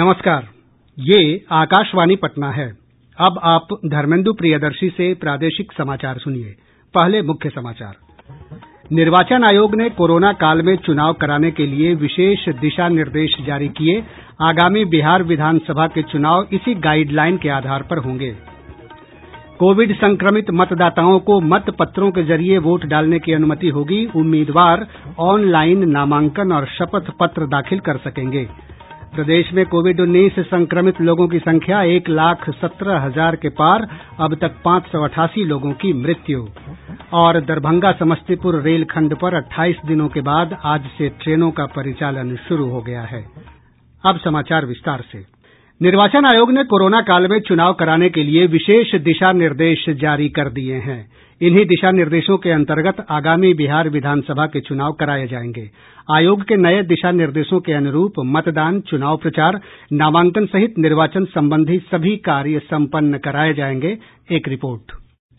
नमस्कार, ये आकाशवाणी पटना है। अब आप धर्मेंदु प्रियदर्शी से प्रादेशिक समाचार सुनिए। पहले मुख्य समाचार। निर्वाचन आयोग ने कोरोना काल में चुनाव कराने के लिए विशेष दिशा निर्देश जारी किए। आगामी बिहार विधानसभा के चुनाव इसी गाइडलाइन के आधार पर होंगे। कोविड संक्रमित मतदाताओं को मत पत्रों के जरिए वोट डालने की अनुमति होगी। उम्मीदवार ऑनलाइन नामांकन और शपथ पत्र दाखिल कर सकेंगे। प्रदेश में कोविड-19 संक्रमित लोगों की संख्या 1,17,000 के पार। अब तक 588 लोगों की मृत्यु। और दरभंगा समस्तीपुर रेलखंड पर 28 दिनों के बाद आज से ट्रेनों का परिचालन शुरू हो गया है। अब समाचार विस्तार से। निर्वाचन आयोग ने कोरोना काल में चुनाव कराने के लिए विशेष दिशा निर्देश जारी कर दिए हैं। इन्हीं दिशा निर्देशों के अंतर्गत आगामी बिहार विधानसभा के चुनाव कराए जाएंगे। आयोग के नए दिशा निर्देशों के अनुरूप मतदान, चुनाव प्रचार, नामांकन सहित निर्वाचन संबंधी सभी कार्य संपन्न कराए जाएंगे। एक रिपोर्ट।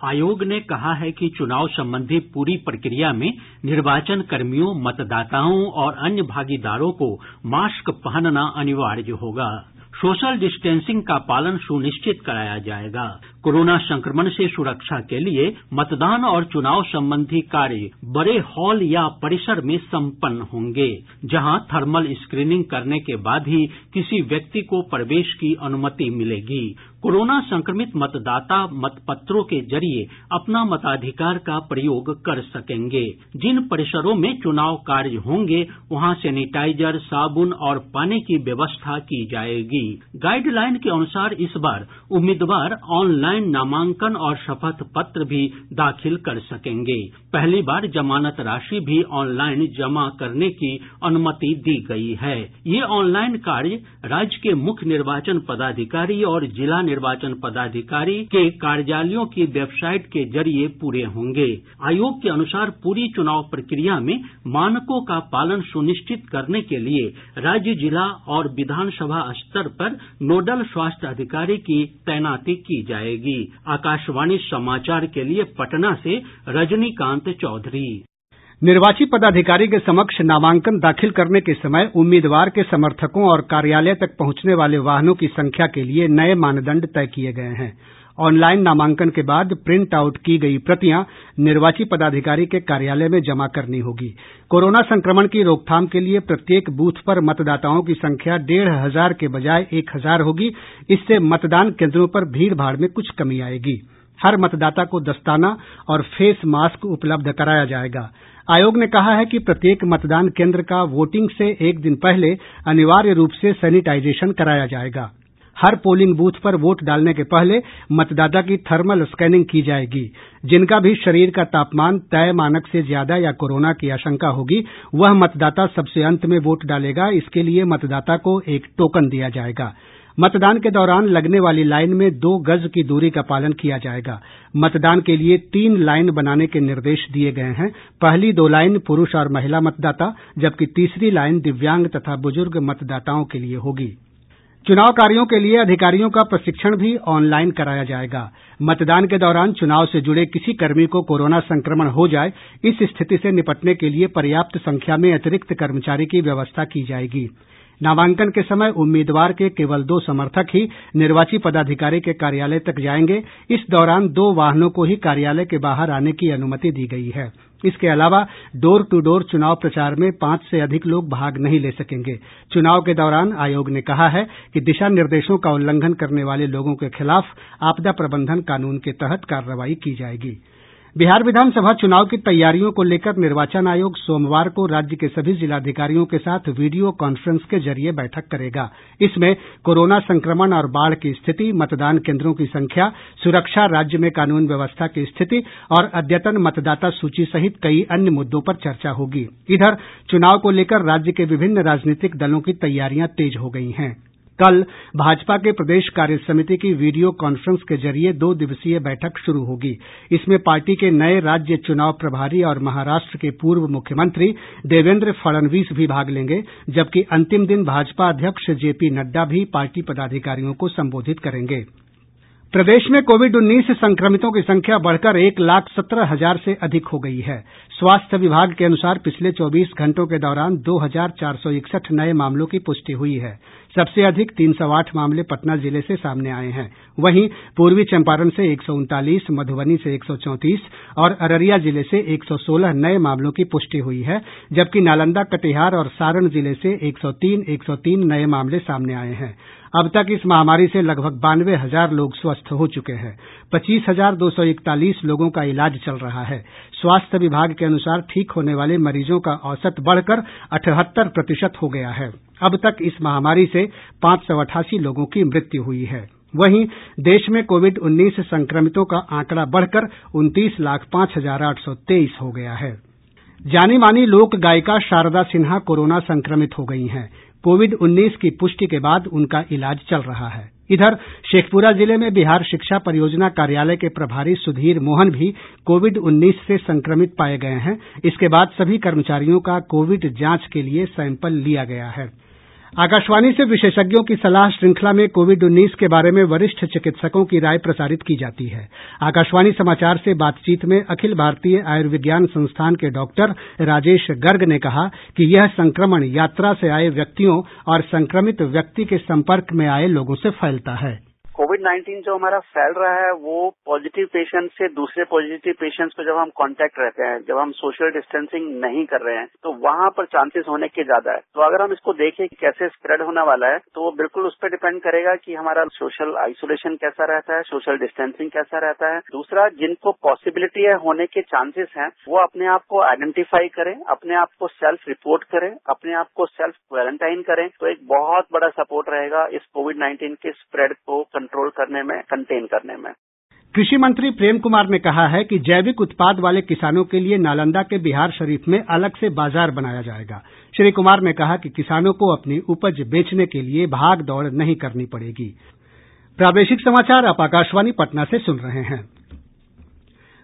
आयोग ने कहा है कि चुनाव संबंधी पूरी प्रक्रिया में निर्वाचन कर्मियों, मतदाताओं और अन्य भागीदारों को मास्क पहनना अनिवार्य होगा। सोशल डिस्टेंसिंग का पालन सुनिश्चित कराया जाएगा। कोरोना संक्रमण से सुरक्षा के लिए मतदान और चुनाव संबंधी कार्य बड़े हॉल या परिसर में संपन्न होंगे, जहां थर्मल स्क्रीनिंग करने के बाद ही किसी व्यक्ति को प्रवेश की अनुमति मिलेगी। कोरोना संक्रमित मतदाता मतपत्रों के जरिए अपना मताधिकार का प्रयोग कर सकेंगे। जिन परिसरों में चुनाव कार्य होंगे वहां सैनिटाइजर, साबुन और पानी की व्यवस्था की जाएगी। गाइडलाइन के अनुसार इस बार उम्मीदवार ऑनलाइन नामांकन और शपथ पत्र भी दाखिल कर सकेंगे। पहली बार जमानत राशि भी ऑनलाइन जमा करने की अनुमति दी गई है। ये ऑनलाइन कार्य राज्य के मुख्य निर्वाचन पदाधिकारी और जिला निर्वाचन पदाधिकारी के कार्यालयों की वेबसाइट के जरिए पूरे होंगे। आयोग के अनुसार पूरी चुनाव प्रक्रिया में मानकों का पालन सुनिश्चित करने के लिए राज्य, जिला और विधानसभा स्तर पर नोडल स्वास्थ्य अधिकारी की तैनाती की जाएगी। आकाशवाणी समाचार के लिए पटना से रजनीकांत चौधरी। निर्वाची पदाधिकारी के समक्ष नामांकन दाखिल करने के समय उम्मीदवार के समर्थकों और कार्यालय तक पहुंचने वाले वाहनों की संख्या के लिए नए मानदंड तय किए गए हैं। ऑनलाइन नामांकन के बाद प्रिंट आउट की गई प्रतियां निर्वाची पदाधिकारी के कार्यालय में जमा करनी होगी। कोरोना संक्रमण की रोकथाम के लिए प्रत्येक बूथ पर मतदाताओं की संख्या 1,500 के बजाय 1,000 होगी। इससे मतदान केन्द्रों पर भीड़-भाड़ में कुछ कमी आएगी। हर मतदाता को दस्ताना और फेस मास्क उपलब्ध कराया जाएगा। आयोग ने कहा है कि प्रत्येक मतदान केन्द्र का वोटिंग से एक दिन पहले अनिवार्य रूप से सैनिटाइजेशन कराया जाएगा। हर पोलिंग बूथ पर वोट डालने के पहले मतदाता की थर्मल स्कैनिंग की जाएगी। जिनका भी शरीर का तापमान तय मानक से ज्यादा या कोरोना की आशंका होगी, वह मतदाता सबसे अंत में वोट डालेगा। इसके लिए मतदाता को एक टोकन दिया जाएगा। मतदान के दौरान लगने वाली लाइन में 2 गज की दूरी का पालन किया जाएगा। मतदान के लिए 3 लाइन बनाने के निर्देश दिए गए हैं। पहली 2 लाइन पुरुष और महिला मतदाता, जबकि तीसरी लाइन दिव्यांग तथा बुजुर्ग मतदाताओं के लिए होगी। चुनाव कार्यों के लिए अधिकारियों का प्रशिक्षण भी ऑनलाइन कराया जाएगा। मतदान के दौरान चुनाव से जुड़े किसी कर्मी को कोरोना संक्रमण हो जाए, इस स्थिति से निपटने के लिए पर्याप्त संख्या में अतिरिक्त कर्मचारी की व्यवस्था की जाएगी। नामांकन के समय उम्मीदवार के केवल 2 समर्थक ही निर्वाची पदाधिकारी के कार्यालय तक जाएंगे। इस दौरान 2 वाहनों को ही कार्यालय के बाहर आने की अनुमति दी गई है। इसके अलावा डोर टू डोर चुनाव प्रचार में 5 से अधिक लोग भाग नहीं ले सकेंगे। चुनाव के दौरान आयोग ने कहा है कि दिशा निर्देशों का उल्लंघन करने वाले लोगों के खिलाफ आपदा प्रबंधन कानून के तहत कार्रवाई की जाएगी। बिहार विधानसभा चुनाव की तैयारियों को लेकर निर्वाचन आयोग सोमवार को राज्य के सभी जिलाधिकारियों के साथ वीडियो कॉन्फ्रेंस के जरिए बैठक करेगा। इसमें कोरोना संक्रमण और बाढ़ की स्थिति, मतदान केन्द्रों की संख्या, सुरक्षा, राज्य में कानून व्यवस्था की स्थिति और अद्यतन मतदाता सूची सहित कई अन्य मुद्दों पर चर्चा होगी। इधर चुनाव को लेकर राज्य के विभिन्न राजनीतिक दलों की तैयारियां तेज हो गई हैं। कल भाजपा के प्रदेश कार्य समिति की वीडियो कॉन्फ्रेंस के जरिए 2 दिवसीय बैठक शुरू होगी। इसमें पार्टी के नए राज्य चुनाव प्रभारी और महाराष्ट्र के पूर्व मुख्यमंत्री देवेंद्र फडणवीस भी भाग लेंगे, जबकि अंतिम दिन भाजपा अध्यक्ष जेपी नड्डा भी पार्टी पदाधिकारियों को संबोधित करेंगे। प्रदेश में कोविड-19 संक्रमितों की संख्या बढ़कर 1,17,000 से अधिक हो गई है। स्वास्थ्य विभाग के अनुसार पिछले 24 घंटों के दौरान 2,461 नये मामलों की पुष्टि हुई है। सबसे अधिक 308 मामले पटना जिले से सामने आये हैं। वहीं पूर्वी चंपारण से 139, मधुबनी से 134 और अररिया जिले से 116 नये मामलों की पुष्टि हुई है, जबकि नालंदा, कटिहार और सारण जिले से 103 नये मामले सामने आये हैं। अब तक इस महामारी से लगभग 92,000 लोग स्वस्थ हो चुके हैं। 25,241 लोगों का इलाज चल रहा है। स्वास्थ्य विभाग के अनुसार ठीक होने वाले मरीजों का औसत बढ़कर 78% हो गया है। अब तक इस महामारी से 588 लोगों की मृत्यु हुई है। वहीं देश में कोविड-19 संक्रमितों का आंकड़ा बढ़कर 29,05,823 हो गया है। जानी मानी लोक गायिका शारदा सिन्हा कोरोना संक्रमित हो गई हैं। कोविड-19 की पुष्टि के बाद उनका इलाज चल रहा है। इधर शेखपुरा जिले में बिहार शिक्षा परियोजना कार्यालय के प्रभारी सुधीर मोहन भी कोविड-19 से संक्रमित पाए गए हैं। इसके बाद सभी कर्मचारियों का कोविड जांच के लिए सैंपल लिया गया है। आकाशवाणी से विशेषज्ञों की सलाह श्रृंखला में कोविड-19 के बारे में वरिष्ठ चिकित्सकों की राय प्रसारित की जाती है। आकाशवाणी समाचार से बातचीत में अखिल भारतीय आयुर्विज्ञान संस्थान के डॉक्टर राजेश गर्ग ने कहा कि यह संक्रमण यात्रा से आए व्यक्तियों और संक्रमित व्यक्ति के संपर्क में आए लोगों से फैलता है। कोविड-19 जो हमारा फैल रहा है वो पॉजिटिव पेशेंट से दूसरे पॉजिटिव पेशेंट्स को जब हम कांटेक्ट रहते हैं, जब हम सोशल डिस्टेंसिंग नहीं कर रहे हैं, तो वहां पर चांसेस होने के ज्यादा है। तो अगर हम इसको देखें कि कैसे स्प्रेड होने वाला है, तो वो बिल्कुल उस पर डिपेंड करेगा कि हमारा सोशल आइसोलेशन कैसा रहता है, सोशल डिस्टेंसिंग कैसा रहता है। दूसरा, जिनको पॉसिबिलिटी है होने के चांसेस हैं, वो अपने आप को आइडेंटिफाई करें, अपने आप को सेल्फ रिपोर्ट करें, अपने आप को सेल्फ क्वारंटाइन करें, तो एक बहुत बड़ा सपोर्ट रहेगा इस कोविड-19 के स्प्रेड को कंट्रोल करने में, कंटेन करने में। कृषि मंत्री प्रेम कुमार ने कहा है कि जैविक उत्पाद वाले किसानों के लिए नालंदा के बिहार शरीफ में अलग से बाजार बनाया जाएगा। श्री कुमार ने कहा कि किसानों को अपनी उपज बेचने के लिए भाग दौड़ नहीं करनी पड़ेगी। प्रादेशिक समाचार आप आकाशवाणी पटना से सुन रहे हैं।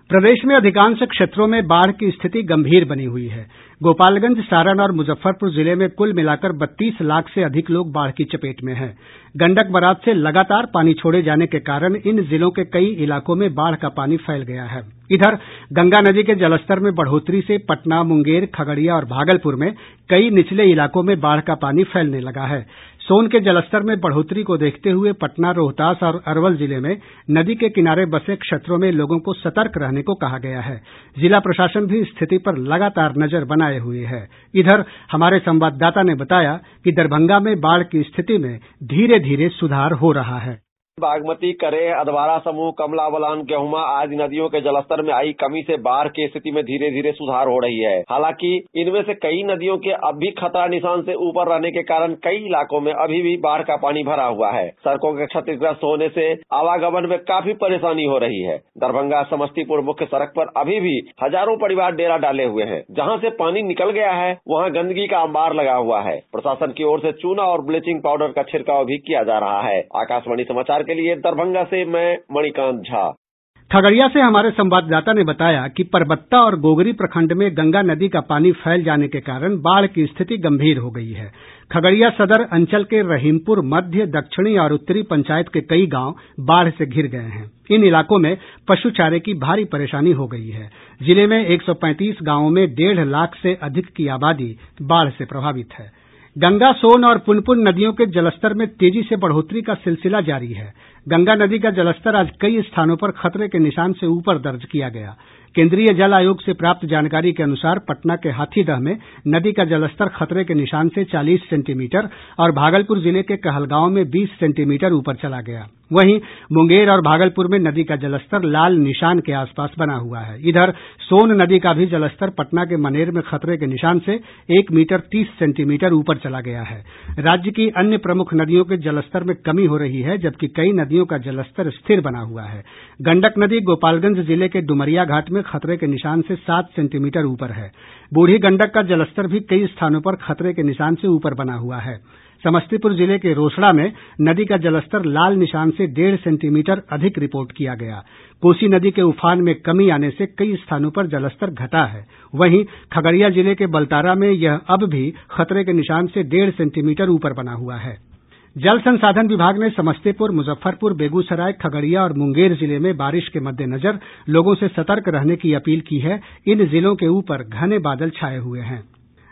प्रदेश में अधिकांश क्षेत्रों में बाढ़ की स्थिति गंभीर बनी हुई है। गोपालगंज, सारण और मुजफ्फरपुर जिले में कुल मिलाकर 32 लाख से अधिक लोग बाढ़ की चपेट में हैं। गंडक बराज से लगातार पानी छोड़े जाने के कारण इन जिलों के कई इलाकों में बाढ़ का पानी फैल गया है। इधर गंगा नदी के जलस्तर में बढ़ोतरी से पटना, मुंगेर, खगड़िया और भागलपुर में कई निचले इलाकों में बाढ़ का पानी फैलने लगा है। सोन के जलस्तर में बढ़ोतरी को देखते हुए पटना, रोहतास और अरवल जिले में नदी के किनारे बसे क्षेत्रों में लोगों को सतर्क रहने को कहा गया है। जिला प्रशासन भी स्थिति पर लगातार नजर बनाए हुए है। इधर हमारे संवाददाता ने बताया कि दरभंगा में बाढ़ की स्थिति में धीरे धीरे सुधार हो रहा है। बागमती, करेह, अधवारा समूह, कमला बलान, गेहुमा आदि नदियों के जलस्तर में आई कमी से बाढ़ की स्थिति में धीरे धीरे सुधार हो रही है। हालांकि इनमें से कई नदियों के अब भी खतरा निशान से ऊपर रहने के कारण कई इलाकों में अभी भी बाढ़ का पानी भरा हुआ है। सड़कों के क्षतिग्रस्त होने से आवागमन में काफी परेशानी हो रही है। दरभंगा समस्तीपुर मुख्य सड़क पर अभी भी हजारों परिवार डेरा डाले हुए हैं। जहाँ से पानी निकल गया है वहाँ गंदगी का अंबार लगा हुआ है। प्रशासन की ओर से चूना और ब्लीचिंग पाउडर का छिड़काव भी किया जा रहा है। आकाशवाणी समाचार के लिए दरभंगा से मैं मणिकांत झा। खगड़िया से हमारे संवाददाता ने बताया कि परबत्ता और गोगरी प्रखंड में गंगा नदी का पानी फैल जाने के कारण बाढ़ की स्थिति गंभीर हो गई है। खगड़िया सदर अंचल के रहीमपुर मध्य, दक्षिणी और उत्तरी पंचायत के कई गांव बाढ़ से घिर गए हैं। इन इलाकों में पशु चारे की भारी परेशानी हो गई है। जिले में 135 गांवों में 1.5 लाख से अधिक की आबादी बाढ़ से प्रभावित है। गंगा, सोन और पुनपुन नदियों के जलस्तर में तेजी से बढ़ोतरी का सिलसिला जारी है। गंगा नदी का जलस्तर आज कई स्थानों पर खतरे के निशान से ऊपर दर्ज किया गया। केंद्रीय जल आयोग से प्राप्त जानकारी के अनुसार पटना के हाथीदह में नदी का जलस्तर खतरे के निशान से 40 सेंटीमीटर और भागलपुर जिले के कहलगांव में 20 सेंटीमीटर ऊपर चला गया। वहीं मुंगेर और भागलपुर में नदी का जलस्तर लाल निशान के आसपास बना हुआ है। इधर सोन नदी का भी जलस्तर पटना के मनेर में खतरे के निशान से 1 मीटर 30 सेंटीमीटर ऊपर चला गया है। राज्य की अन्य प्रमुख नदियों के जलस्तर में कमी हो रही है, जबकि कई नदियों का जलस्तर स्थिर बना हुआ है। गंडक नदी गोपालगंज जिले के डुमरिया घाट में खतरे के निशान से 7 सेंटीमीटर ऊपर है। बूढ़ी गंडक का जलस्तर भी कई स्थानों पर खतरे के निशान से ऊपर बना हुआ है। समस्तीपुर जिले के रोसड़ा में नदी का जलस्तर लाल निशान से 1.5 सेंटीमीटर अधिक रिपोर्ट किया गया। कोसी नदी के उफान में कमी आने से कई स्थानों पर जलस्तर घटा है। वहीं खगड़िया जिले के बलतारा में यह अब भी खतरे के निशान से 1.5 सेंटीमीटर ऊपर बना हुआ है। जल संसाधन विभाग ने समस्तीपुर, मुजफ्फरपुर, बेगूसराय, खगड़िया और मुंगेर जिले में बारिश के मद्देनजर लोगों से सतर्क रहने की अपील की है। इन जिलों के ऊपर घने बादल छाये हुए हैं।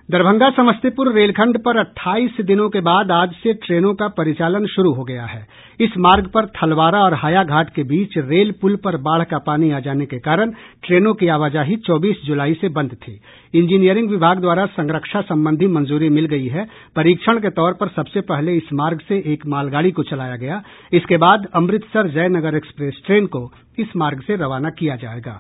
दरभंगा समस्तीपुर रेलखंड पर 28 दिनों के बाद आज से ट्रेनों का परिचालन शुरू हो गया है। इस मार्ग पर थलवारा और हायाघाट के बीच रेल पुल पर बाढ़ का पानी आ जाने के कारण ट्रेनों की आवाजाही 24 जुलाई से बंद थी। इंजीनियरिंग विभाग द्वारा संरक्षा संबंधी मंजूरी मिल गई है। परीक्षण के तौर पर सबसे पहले इस मार्ग से एक मालगाड़ी को चलाया गया। इसके बाद अमृतसर जयनगर एक्सप्रेस ट्रेन को इस मार्ग से रवाना किया जाएगा।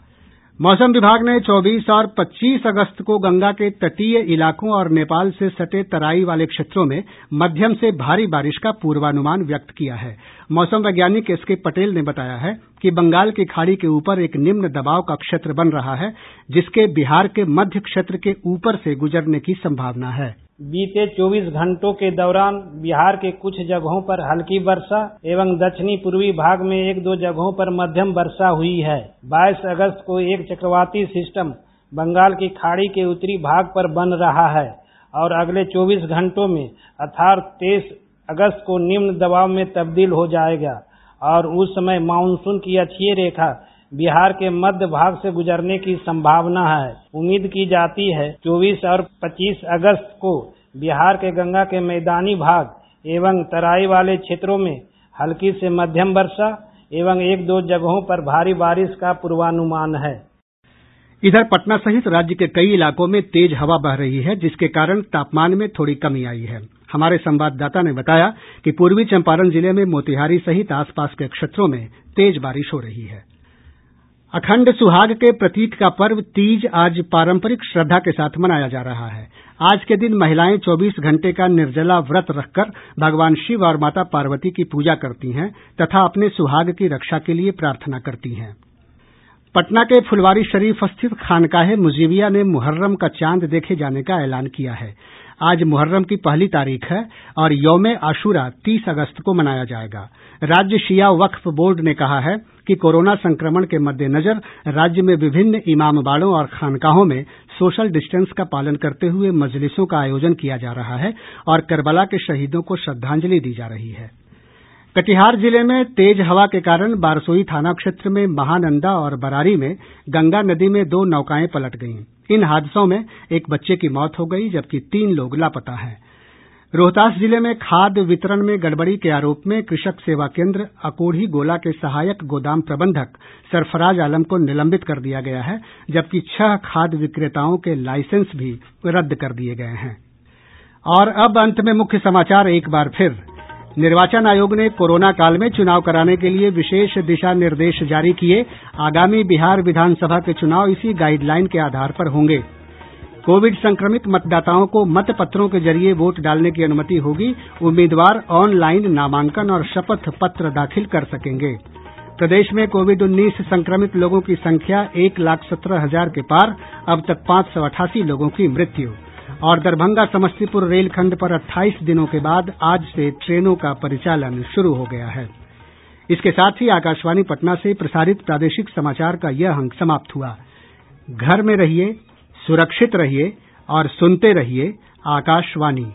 मौसम विभाग ने 24 और 25 अगस्त को गंगा के तटीय इलाकों और नेपाल से सटे तराई वाले क्षेत्रों में मध्यम से भारी बारिश का पूर्वानुमान व्यक्त किया है। मौसम वैज्ञानिक एसके पटेल ने बताया है कि बंगाल की खाड़ी के ऊपर एक निम्न दबाव का क्षेत्र बन रहा है, जिसके बिहार के मध्य क्षेत्र के ऊपर से गुजरने की संभावना है। बीते 24 घंटों के दौरान बिहार के कुछ जगहों पर हल्की वर्षा एवं दक्षिणी पूर्वी भाग में 1-2 जगहों पर मध्यम वर्षा हुई है। 22 अगस्त को एक चक्रवाती सिस्टम बंगाल की खाड़ी के उत्तरी भाग पर बन रहा है और अगले 24 घंटों में अर्थात 23 अगस्त को निम्न दबाव में तब्दील हो जाएगा और उस समय मानसून की अक्षीय रेखा बिहार के मध्य भाग से गुजरने की संभावना है। उम्मीद की जाती है 24 और 25 अगस्त को बिहार के गंगा के मैदानी भाग एवं तराई वाले क्षेत्रों में हल्की से मध्यम वर्षा एवं 1-2 जगहों पर भारी बारिश का पूर्वानुमान है। इधर पटना सहित राज्य के कई इलाकों में तेज हवा बह रही है, जिसके कारण तापमान में थोड़ी कमी आई है। हमारे संवाददाता ने बताया कि पूर्वी चंपारण जिले में मोतिहारी सहित आसपास के क्षेत्रों में तेज बारिश हो रही है। अखंड सुहाग के प्रतीक का पर्व तीज आज पारंपरिक श्रद्धा के साथ मनाया जा रहा है। आज के दिन महिलाएं 24 घंटे का निर्जला व्रत रखकर भगवान शिव और माता पार्वती की पूजा करती हैं तथा अपने सुहाग की रक्षा के लिए प्रार्थना करती हैं। पटना के फुलवारीशरीफ स्थित खानकाहे मुजीबिया ने मुहर्रम का चांद देखे जाने का ऐलान किया है। आज मुहर्रम की पहली तारीख है और यौमे आशूरा 30 अगस्त को मनाया जाएगा। राज्य शिया वक्फ बोर्ड ने कहा है कि कोरोना संक्रमण के मद्देनजर राज्य में विभिन्न इमामबाड़ों और खानकाहों में सोशल डिस्टेंस का पालन करते हुए मजलिसों का आयोजन किया जा रहा है और करबला के शहीदों को श्रद्धांजलि दी जा रही है। कटिहार जिले में तेज हवा के कारण बारसोई थाना क्षेत्र में महानंदा और बरारी में गंगा नदी में 2 नौकाएं पलट गईं। इन हादसों में एक बच्चे की मौत हो गई जबकि 3 लोग लापता हैं। रोहतास जिले में खाद वितरण में गड़बड़ी के आरोप में कृषक सेवा केंद्र अकोढ़ी गोला के सहायक गोदाम प्रबंधक सरफराज आलम को निलंबित कर दिया गया है, जबकि 6 खाद विक्रेताओं के लाइसेंस भी रद्द कर दिए गए हैं। और अब अंत में मुख्य समाचार एक बार फिर। निर्वाचन आयोग ने कोरोना काल में चुनाव कराने के लिए विशेष दिशा निर्देश जारी किए। आगामी बिहार विधानसभा के चुनाव इसी गाइडलाइन के आधार पर होंगे। कोविड संक्रमित मतदाताओं को मतपत्रों के जरिए वोट डालने की अनुमति होगी। उम्मीदवार ऑनलाइन नामांकन और शपथ पत्र दाखिल कर सकेंगे। प्रदेश में कोविड-19 संक्रमित लोगों की संख्या 1,17,000 के पार। अब तक 588 लोगों की मृत्यु। और दरभंगा समस्तीपुर रेलखंड पर 28 दिनों के बाद आज से ट्रेनों का परिचालन शुरू हो गया है। इसके साथ ही आकाशवाणी पटना से प्रसारित प्रादेशिक समाचार का यह अंक समाप्त हुआ। घर में रहिए, सुरक्षित रहिए और सुनते रहिए आकाशवाणी।